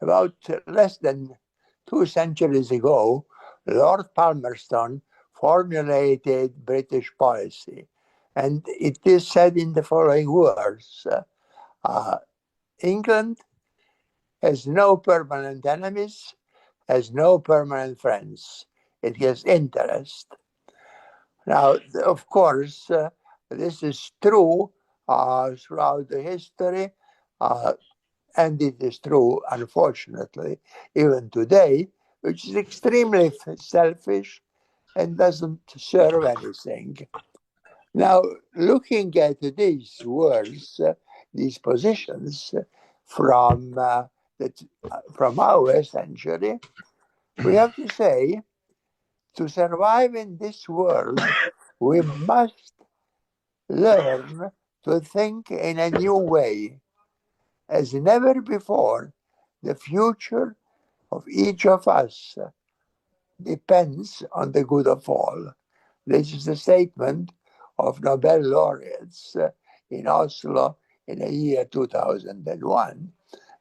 About less than 2 centuries ago, Lord Palmerston formulated British policy. And it is said in the following words England has no permanent enemies, has no permanent friends. It has interest. Now, of course, this is true throughout the history, uh, and it is true, unfortunately, even today, which is extremely selfish and doesn't serve anything. Now, looking at these words, these positions from our century, we have to say, to survive in this world, we must learn to think in a new way. As never before, the future of each of us depends on the good of all. This is the statement of Nobel laureates in Oslo in the year 2001.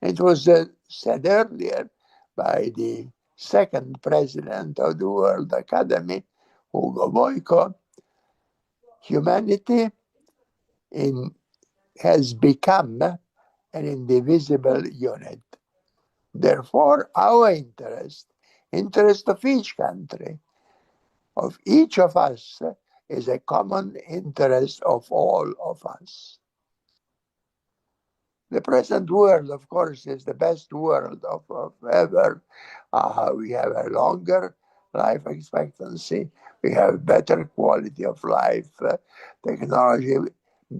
It was said earlier by the second president of the World Academy, Hugo Boyko. Humanity has become an indivisible unit. Therefore, our interest of each country, of each of us, is a common interest of all of us. The present world, of course, is the best world of ever. We have a longer life expectancy. We have better quality of life. Technology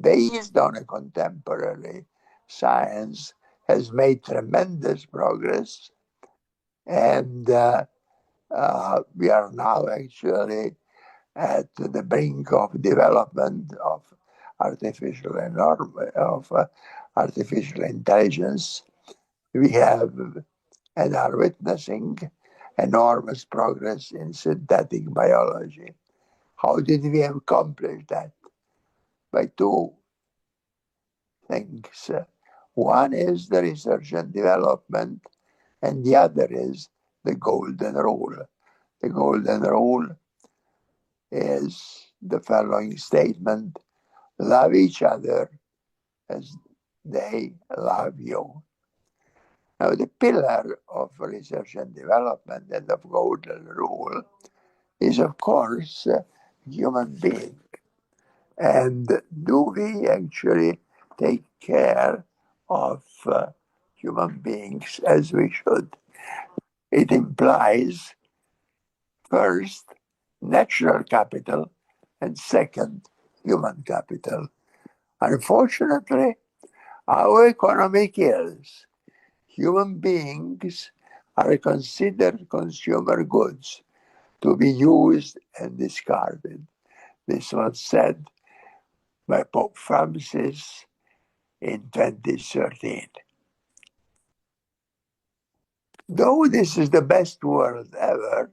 based on a contemporary science has made tremendous progress. And we are now actually at the brink of development of artificial intelligence. We have and are witnessing enormous progress in synthetic biology. How did we accomplish that? By two things. One is the research and development, and the other is the golden rule. The golden rule is the following statement: love each other as they love you. Now, the pillar of research and development and of golden rule is, of course, human being. And do we actually take care of human beings as we should? It implies, first, natural capital, and second, human capital. Unfortunately, our economy kills. Human beings are considered consumer goods to be used and discarded. This was said by Pope Francis in 2013. Though this is the best world ever,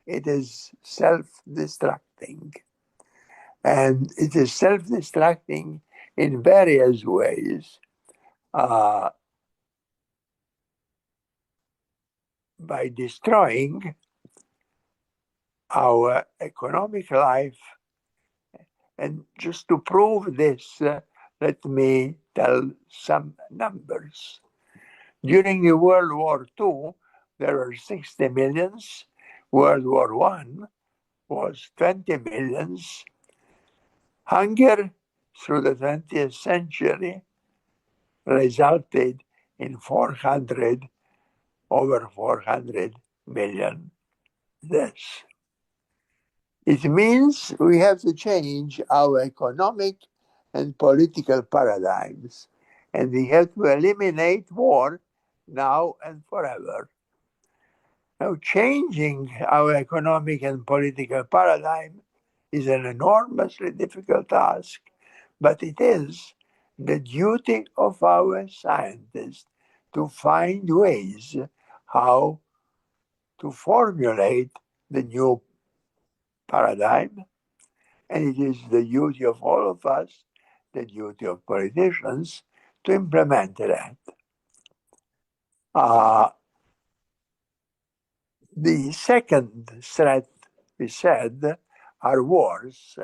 it is self-destructing. And it is self-destructing in various ways. By destroying our economic life. And just to prove this, let me tell some numbers. During the World War II, there were 60 millions. World War I was 20 millions. Hunger through the 20th century resulted in over 400 million deaths. It means we have to change our economic and political paradigms, and we have to eliminate war now and forever. Now, changing our economic and political paradigm is an enormously difficult task, but it is the duty of our scientists to find ways how to formulate the new paradigm, and it is the duty of all of us, the duty of politicians, to implement that. The second threat, we said, are wars.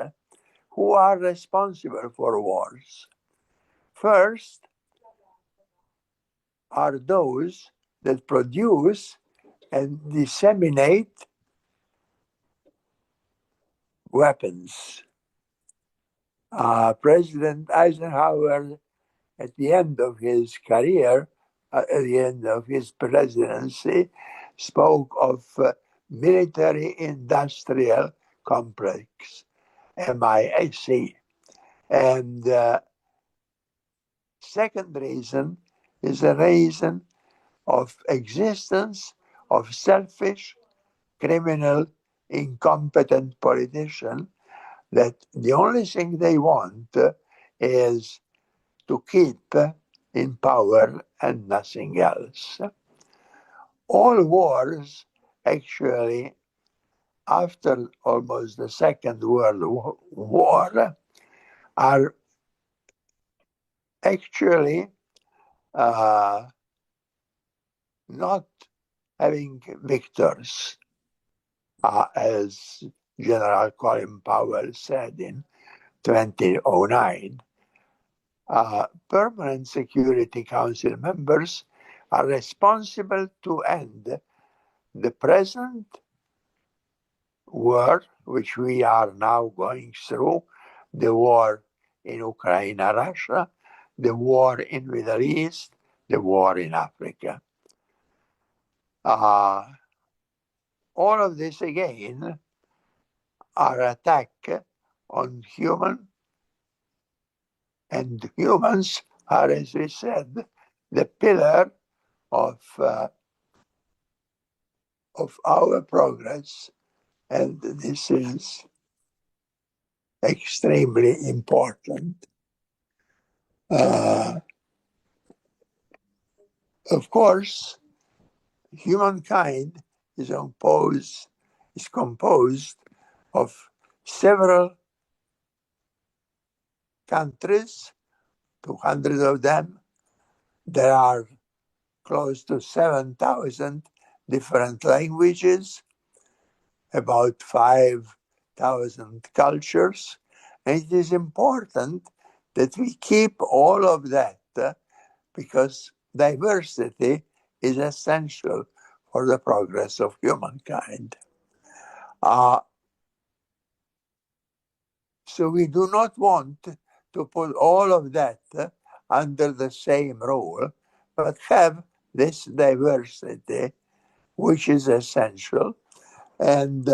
Who are responsible for wars? First are those that produce and disseminate weapons. President Eisenhower, at the end of his career, at the end of his presidency, spoke of military industrial complex, MIC. And second reason is a reason of existence of selfish, criminal, incompetent politicians that the only thing they want is to keep in power and nothing else. All wars, actually, after almost the Second World War, are actually not having victors, as General Colin Powell said in 2009. Permanent Security Council members are responsible to end the present war, which we are now going through, the war in Ukraine, Russia, the war in Middle East, the war in Africa. All of this again are attack on human, and humans are, as we said, the pillar of our progress, and this is extremely important. Of course, humankind is composed of several countries, 200 of them. There are close to 7,000 different languages, about 5,000 cultures. And it is important that we keep all of that because diversity is essential for the progress of humankind. So we do not want to put all of that under the same rule, but have this diversity, which is essential. And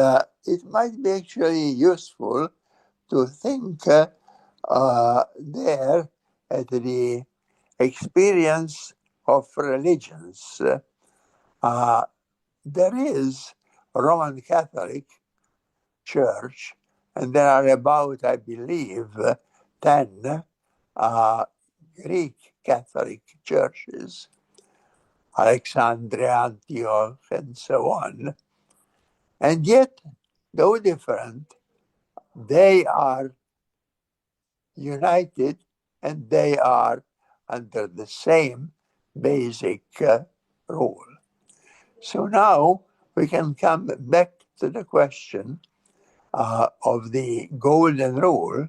it might be actually useful to think there at the experience of religions. There is Roman Catholic Church, and there are about, I believe, 10 Greek Catholic churches, Alexandria, Antioch, and so on. And yet, though different, they are united and they are under the same basic rule. So now we can come back to the question of the golden rule,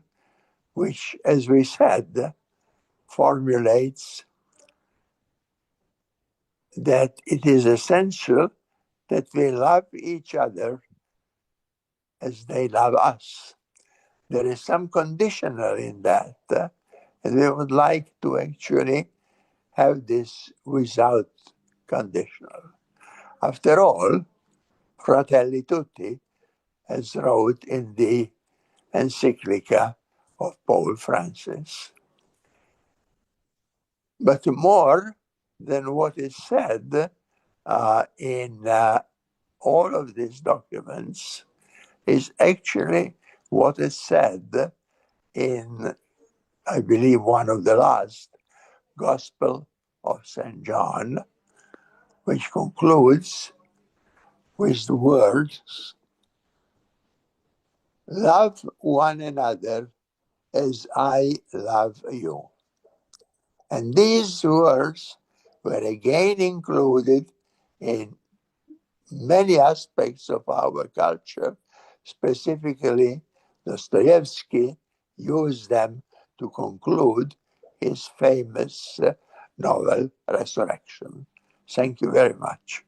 which, as we said, formulates that it is essential that we love each other as they love us. There is some conditional in that, and we would like to actually have this without conditional. After all, Fratelli Tutti, as wrote in the encyclica of Pope Francis. But more than what is said in all of these documents is actually what is said in, I believe, one of the last Gospel of St. John, which concludes with the words, "Love one another as I love you." And these words were again included in many aspects of our culture, specifically Dostoevsky used them to conclude his famous novel Resurrection. Thank you very much.